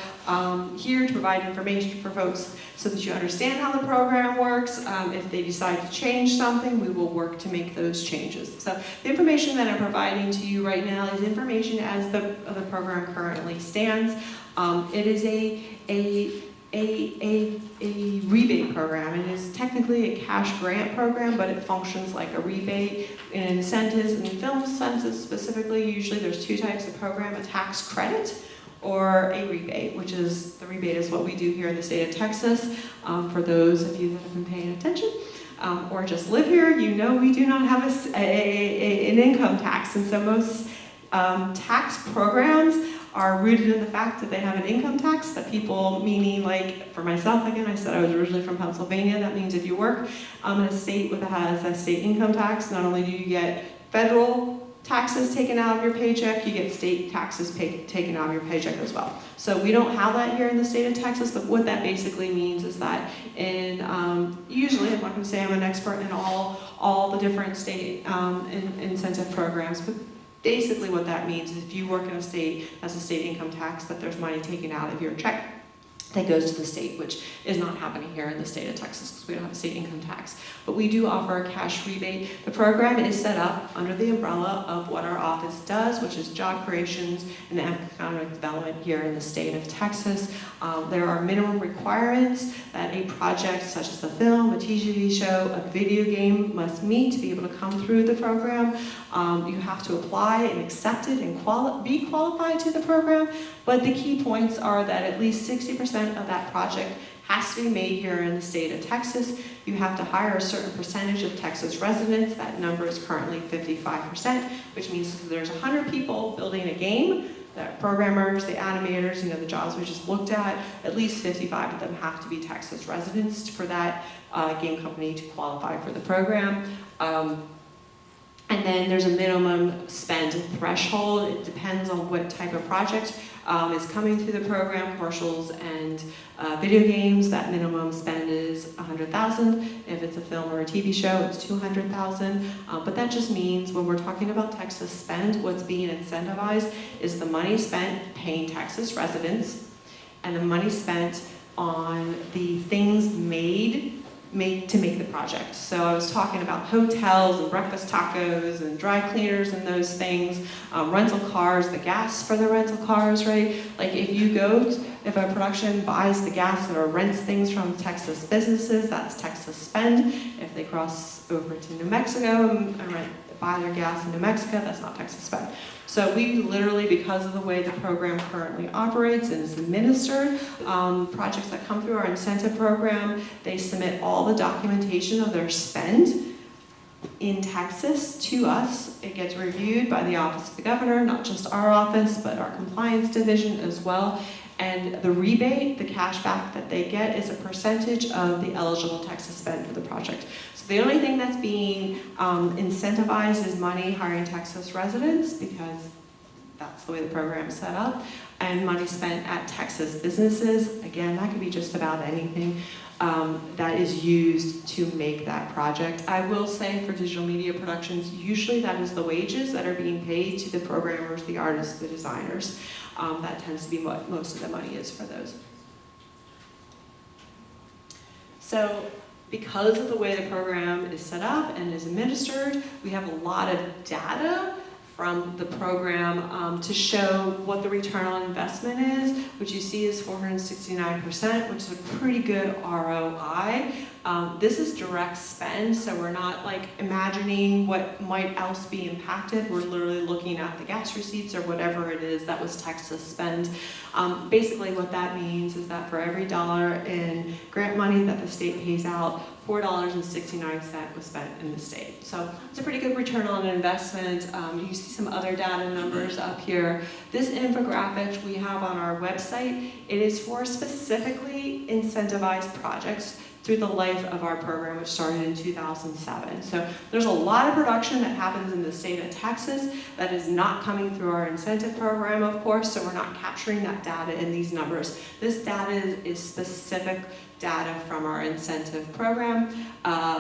here to provide information for folks so that you understand how the program works. If they decide to change something, we will work to make those changes. So the information that I'm providing to you right now is information as the program currently stands. It is a rebate program. It is technically a cash grant program, but it functions like a rebate. In incentives, in film incentives specifically, usually there's two types of program, a tax credit or a rebate, which is, the rebate is what we do here in the state of Texas. For those of you that have been paying attention, or just live here, you know we do not have an income tax, and so most tax programs are rooted in the fact that they have an income tax that people, meaning like for myself again, I said I was originally from Pennsylvania. That means if you work in a state that has a state income tax, not only do you get federal taxes taken out of your paycheck, you get state taxes taken out of your paycheck as well. So we don't have that here in the state of Texas, but what that basically means is that in, usually, I'm not going to say I'm an expert in all the different state incentive programs, but basically what that means is if you work in a state as a state income tax, that there's money taken out of your check that goes to the state, which is not happening here in the state of Texas because we don't have a state income tax. But we do offer a cash rebate. The program is set up under the umbrella of what our office does, which is job creations and economic development here in the state of Texas. There are minimum requirements that a project such as a film, a TV show, a video game must meet to be able to come through the program. You have to apply and accept it and be qualified to the program. But the key points are that at least 60% of that project has to be made here in the state of Texas. You have to hire a certain percentage of Texas residents. That number is currently 55%, which means if there's 100 people building a game, the programmers, the animators, the jobs we just looked at least 55 of them have to be Texas residents for that game company to qualify for the program. And then there's a minimum spend threshold. It depends on what type of project is coming through the program. Commercials and video games, that minimum spend is $100,000. If it's a film or a TV show, it's $200,000. But that just means when we're talking about Texas spend, what's being incentivized is the money spent paying Texas residents and the money spent on the things made to make the project. So I was talking about hotels and breakfast tacos and dry cleaners and those things, rental cars, the gas for the rental cars, right? Like if a production buys the gas or rents things from Texas businesses, that's Texas spend. If they cross over to New Mexico and buy their gas in New Mexico, that's not Texas spend. So we literally, because of the way the program currently operates and is administered, projects that come through our incentive program, they submit all the documentation of their spend in Texas to us. It gets reviewed by the Office of the Governor, not just our office, but our compliance division as well. And the rebate, the cash back that they get, is a percentage of the eligible Texas spend for the project. So the only thing that's being incentivized is money hiring Texas residents, because that's the way the program's set up, and money spent at Texas businesses. Again, that could be just about anything that is used to make that project. I will say for digital media productions, usually that is the wages that are being paid to the programmers, the artists, the designers. That tends to be what most of the money is for those. So because of the way the program is set up and is administered, we have a lot of data from the program to show what the return on investment is, which you see is 469%, which is a pretty good ROI. This is direct spend, so we're not like imagining what might else be impacted. We're literally looking at the gas receipts or whatever it is that was Texas spend. Basically what that means is that for every dollar in grant money that the state pays out, $4.69 was spent in the state. So it's a pretty good return on investment. You see some other data numbers up here. This infographic we have on our website, it is for specifically incentivized projects through the life of our program, which started in 2007. So there's a lot of production that happens in the state of Texas that is not coming through our incentive program, of course, so we're not capturing that data in these numbers. This data is specific data from our incentive program.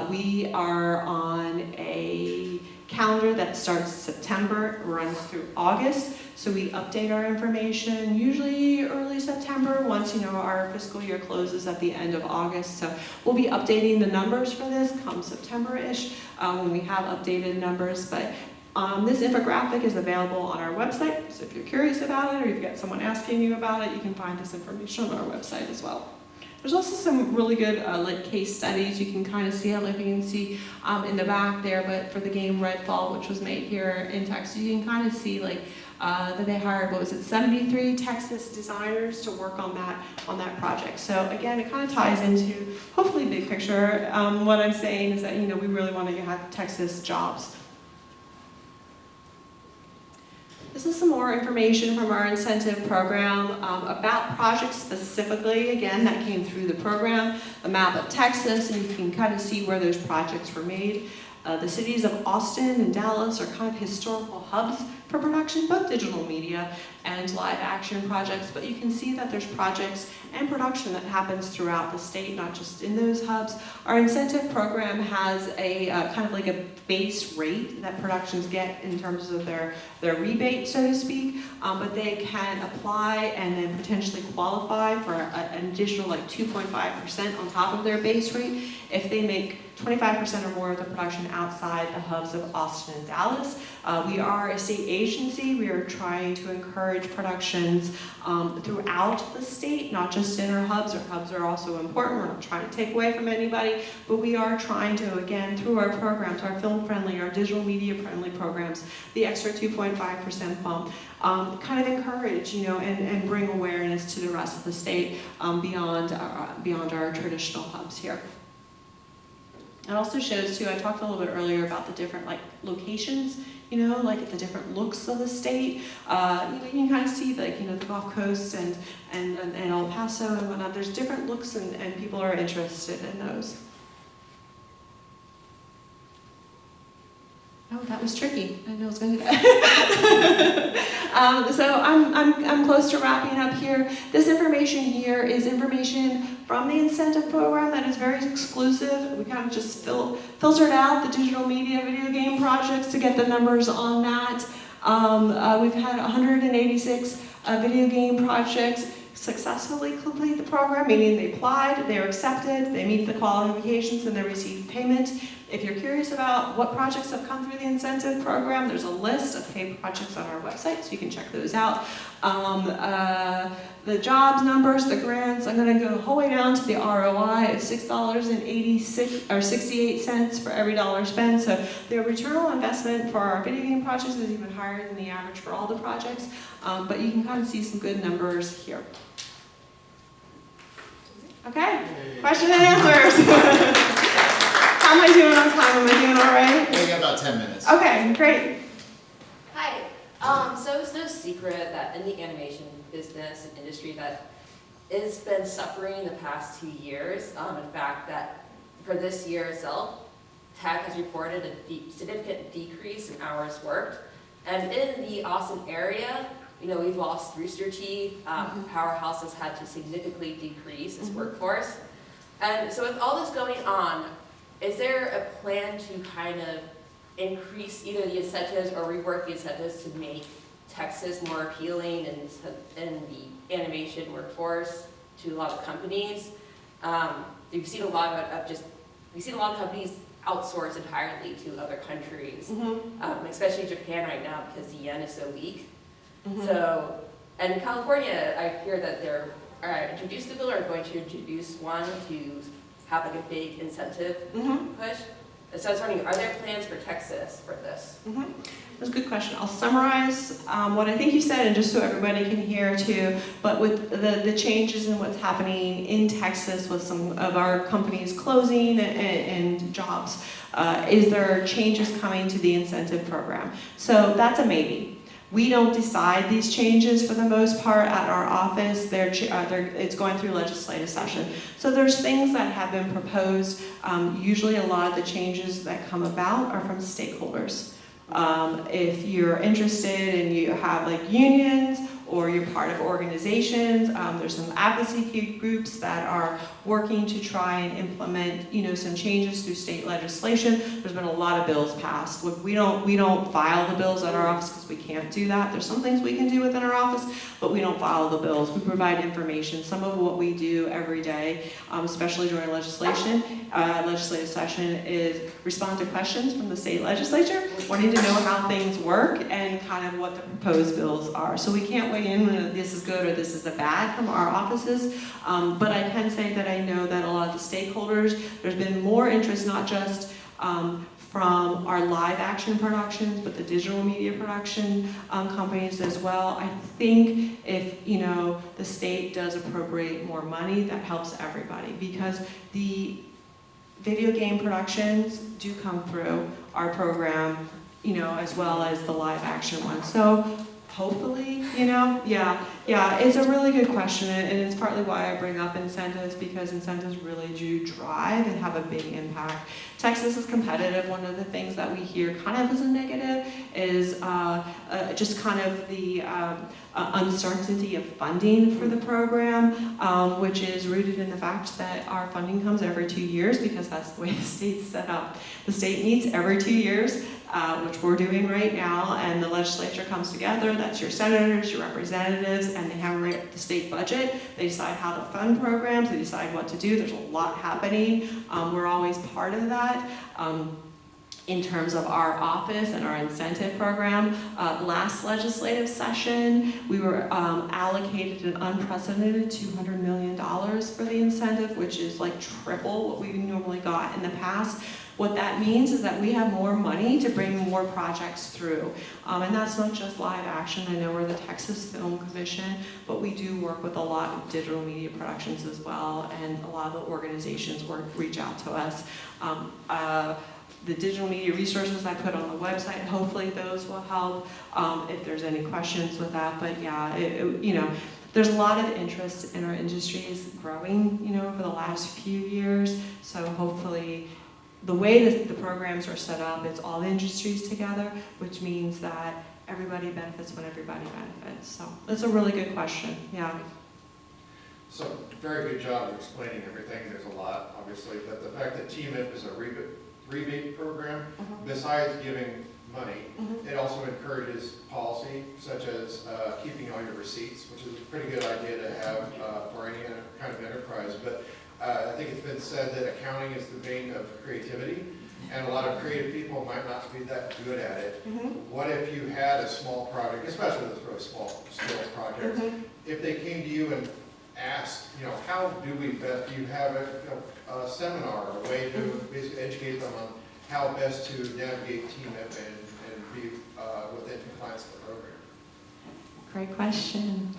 We are on a calendar that starts September, runs through August. So we update our information usually early September once our fiscal year closes at the end of August. So we'll be updating the numbers for this come September-ish when we have updated numbers. But this infographic is available on our website. So if you're curious about it or you've got someone asking you about it, you can find this information on our website as well. There's also some really good like case studies. You can kind of see, I don't know if you can see in the back there, but for the game Redfall, which was made here in Texas, you can kind of see like that they hired, 73 Texas designers to work on that project. So again, it kind of ties into, hopefully big picture. What I'm saying is that we really want to have Texas jobs. This is some more information from our incentive program about projects specifically, again, that came through the program, a map of Texas, and you can kind of see where those projects were made. The cities of Austin and Dallas are kind of historical hubs for production, both digital media and live action projects, but you can see that there's projects and production that happens throughout the state, not just in those hubs. Our incentive program has a kind of like a base rate that productions get in terms of their rebate, so to speak, but they can apply and then potentially qualify for an additional like 2.5% on top of their base rate if they make 25% or more of the production outside the hubs of Austin and Dallas. We are a state agency. We are trying to encourage productions throughout the state, not just in our hubs. Our hubs are also important. We're not trying to take away from anybody, but we are trying to, again, through our programs, our film-friendly, our digital media-friendly programs, the extra 2.5% bump, kind of encourage, and bring awareness to the rest of the state beyond our traditional hubs here. It also shows too, I talked a little bit earlier about the different locations, like the different looks of the state. You can kind of see the Gulf Coast and El Paso and whatnot. There's different looks and people are interested in those. Oh, that was tricky. I didn't know I was going to do that. So I'm close to wrapping up here. This information here is information from the incentive program that is very exclusive. We kind of just filtered out the digital media video game projects to get the numbers on that. We've had 186 video game projects successfully complete the program, meaning they applied, they were accepted, they meet the qualifications, and they received payment. If you're curious about what projects have come through the incentive program, there's a list of paid projects on our website, so you can check those out. The jobs numbers, the grants, I'm going to go the whole way down to the ROI of $6.68 for every dollar spent. So the return on investment for our video game projects is even higher than the average for all the projects, but you can kind of see some good numbers here. Okay, question and answers. How am I doing on time? Am I doing all right? We got about 10 minutes. Okay, great. Hi. So it's no secret that in the animation business and industry that it's been suffering the past 2 years. In fact, that for this year itself, TAC has reported a significant decrease in hours worked. And in the Austin area, we've lost Rooster Teeth. Powerhouse has had to significantly decrease its workforce. And so with all this going on, is there a plan to kind of increase either the incentives or rework the incentives to make Texas more appealing in the animation workforce to a lot of companies? We've seen a lot of companies outsource entirely to other countries, Mm-hmm. especially Japan right now because the yen is so weak. Mm-hmm. So, and in California, I hear that they're introduced a bill or going to introduce one to have like a big incentive Mm-hmm. push. And so I was wondering, are there plans for Texas for this? Mm-hmm. That's a good question. I'll summarize what I think you said, and just so everybody can hear too. But with the changes in what's happening in Texas with some of our companies closing and jobs, is there changes coming to the incentive program? So that's a maybe. We don't decide these changes for the most part at our office. It's going through legislative session. So there's things that have been proposed. Usually a lot of the changes that come about are from stakeholders. If you're interested and you have like unions or you're part of organizations, there's some advocacy groups that are working to try and implement, some changes through state legislation. There's been a lot of bills passed. We don't file the bills at our office because we can't do that. There's some things we can do within our office, but we don't file the bills. We provide information. Some of what we do every day, especially during legislative session, is respond to questions from the state legislature, wanting to know how things work and kind of what the proposed bills are. So we can't weigh in when this is good or this is a bad from our offices, but I can say that I know that a lot of the stakeholders, there's been more interest, not just from our live action productions, but the digital media production companies as well. I think if the state does appropriate more money, that helps everybody, because the video game productions do come through our program, as well as the live action one. So hopefully, it's a really good question, and it's partly why I bring up incentives, because incentives really do drive and have a big impact. Texas is competitive. One of the things that we hear kind of as a negative is just kind of the uncertainty of funding for the program, which is rooted in the fact that our funding comes every 2 years, because that's the way the state's set up. The state meets every 2 years, which we're doing right now, and the legislature comes together. That's your senators, your representatives, and they have the state budget. They decide how to fund programs. They decide what to do. There's a lot happening. We're always part of that. In terms of our office and our incentive program, last legislative session, we were allocated an unprecedented $200 million for the incentive, which is like triple what we normally got in the past. What that means is that we have more money to bring more projects through. And that's not just live action. I know we're the Texas Film Commission, but we do work with a lot of digital media productions as well, and a lot of the organizations reach out to us. The digital media resources I put on the website, hopefully those will help if there's any questions with that. But yeah, there's a lot of interest in our industries growing, over the last few years. So hopefully, the way the programs are set up, it's all industries together, which means that everybody benefits when everybody benefits. So that's a really good question. Yeah. So very good job of explaining everything. There's a lot, obviously, but the fact that TMIP is a rebate program, besides giving money, it also encourages policy, such as keeping all your receipts, which is a pretty good idea to have for any kind of enterprise. But I think it's been said that accounting is the vein of creativity, and a lot of creative people might not be that good at it. What if you had a small project, especially with really small scale projects, if they came to you and asked, how do we best, do you have a seminar, a way to basically educate them on how best to navigate TMIP and be within compliance with the program? Great question.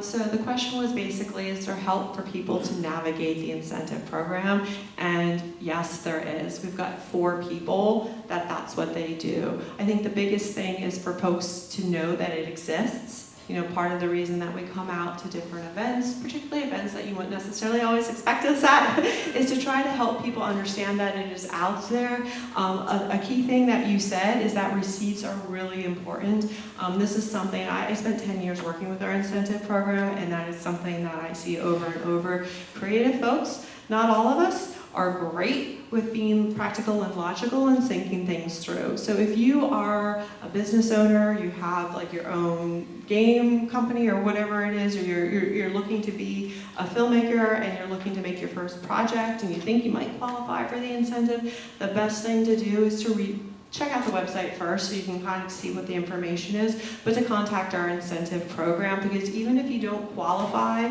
So the question was basically, is there help for people to navigate the incentive program? And yes, there is. We've got 4 people that's what they do. I think the biggest thing is for folks to know that it exists. Part of the reason that we come out to different events, particularly events that you wouldn't necessarily always expect us at, is to try to help people understand that it is out there. A key thing that you said is that receipts are really important. This is something, I spent 10 years working with our incentive program, and that is something that I see over and over. Creative folks, not all of us, are great with being practical and logical and thinking things through. So if you are a business owner, you have like your own game company or whatever it is, or you're looking to be a filmmaker and you're looking to make your first project and you think you might qualify for the incentive, the best thing to do is to check out the website first so you can kind of see what the information is, but to contact our incentive program, because even if you don't qualify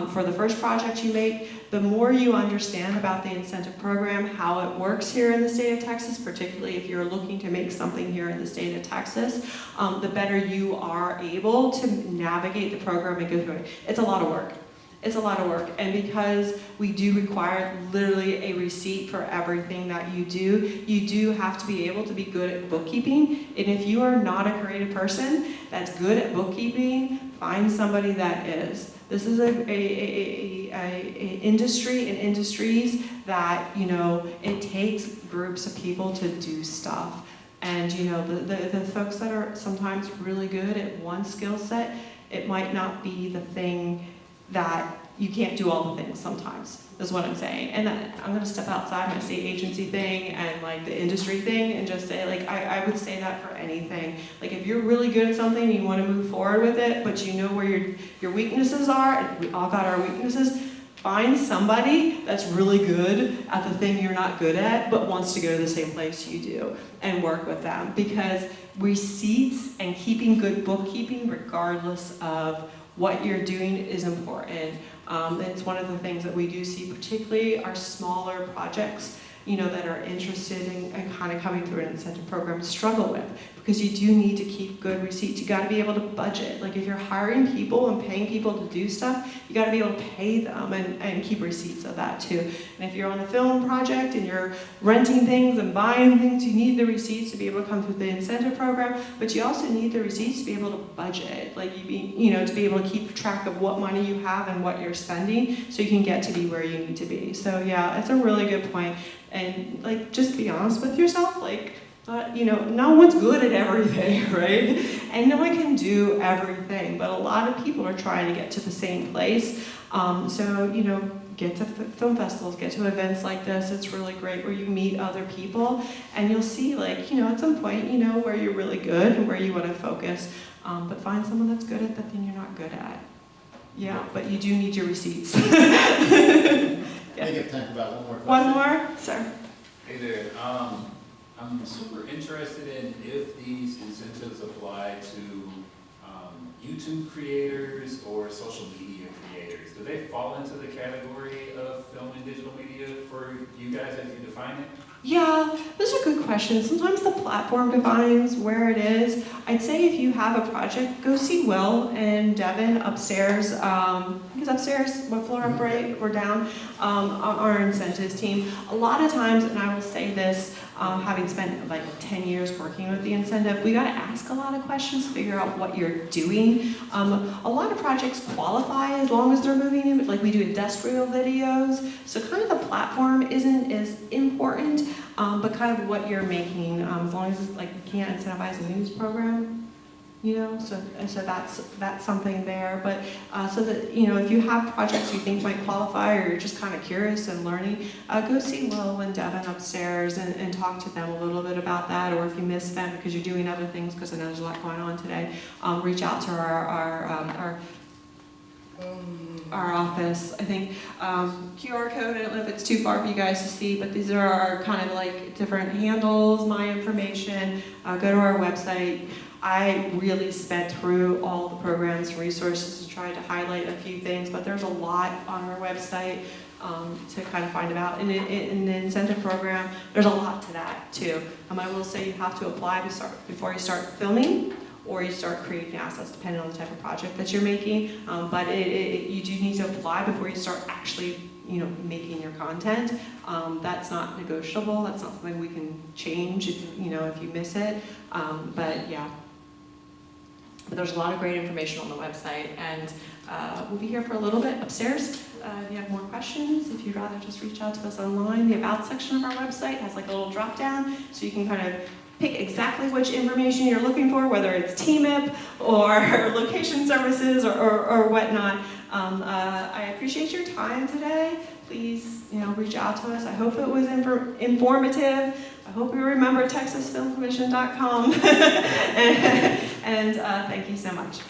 for the first project you make, the more you understand about the incentive program, how it works here in the state of Texas, particularly if you're looking to make something here in the state of Texas, the better you are able to navigate the program and go through it. It's a lot of work. It's a lot of work, and because we do require literally a receipt for everything that you do have to be able to be good at bookkeeping. And if you are not a creative person that's good at bookkeeping, find somebody that is. This is an industry and industries that, you know, it takes groups of people to do stuff. And, you know, the folks that are sometimes really good at one skill set, it might not be the thing that you can't do all the things sometimes, is what I'm saying. And I'm gonna step outside my state agency thing and like the industry thing and just say, like, I would say that for anything. Like if you're really good at something and you wanna move forward with it, but you know where your weaknesses are, and we all got our weaknesses, find somebody that's really good at the thing you're not good at, but wants to go to the same place you do and work with them. Because receipts and keeping good bookkeeping, regardless of what you're doing, is important. It's one of the things that we do see, particularly our smaller projects, you know, that are interested in kind of coming through an incentive program, struggle with, because you do need to keep good receipts. You got to be able to budget. Like if you're hiring people and paying people to do stuff, you got to be able to pay them and keep receipts of that too. And if you're on a film project and you're renting things and buying things, you need the receipts to be able to come through the incentive program, but you also need the receipts to be able to budget. Like to be able to keep track of what money you have and what you're spending so you can get to be where you need to be. So yeah, it's a really good point. And like, just be honest with yourself, like, you know, no one's good at everything, right? And no one can do everything, but a lot of people are trying to get to the same place. So, you know, get to film festivals, get to events like this. It's really great where you meet other people and you'll see, like, you know, at some point, you know, where you're really good and where you want to focus. But find someone that's good at the thing you're not good at. Yeah, but you do need your receipts. I think time for about one more question. One more, sir. Hey there. I'm super interested in if these incentives apply to YouTube creators or social media creators. Do they fall into the category of film and digital media for you guys as you define it? Yeah, those are good questions. Sometimes the platform defines where it is. I'd say if you have a project, go see Will and Devin upstairs. He's upstairs, what floor up, right, or down, on our incentives team. A lot of times, and I will say this, having spent like 10 years working with the incentive, we gotta ask a lot of questions to figure out what you're doing. A lot of projects qualify as long as they're moving in, like we do industrial videos. So kind of the platform isn't as important, but kind of what you're making, as long as it's like you can't incentivize a news program, you know, so that's something there. But so that, you know, if you have projects you think might qualify or you're just kind of curious and learning, go see Will and Devin upstairs and talk to them a little bit about that. Or if you miss them because you're doing other things, because I know there's a lot going on today, reach out to our office. I think QR code, I don't know if it's too far for you guys to see, but these are our kind of like different handles, my information. Go to our website. I really sped through all the programs and resources to try to highlight a few things, but there's a lot on our website to kind of find about. And in the incentive program, there's a lot to that too. I will say you have to apply before you start filming, or you start creating assets depending on the type of project that you're making. But you do need to apply before you start actually, you know, making your content. That's not negotiable. That's not something we can change if you miss it. But yeah. But there's a lot of great information on the website, and we'll be here for a little bit upstairs. If you have more questions, if you'd rather just reach out to us online, the About section of our website has like a little drop down, so you can kind of pick exactly which information you're looking for, whether it's TMIP or location services or whatnot. I appreciate your time today. please, reach out to us. I hope it was informative. I hope you remember TexasFilmCommission.com. and thank you so much.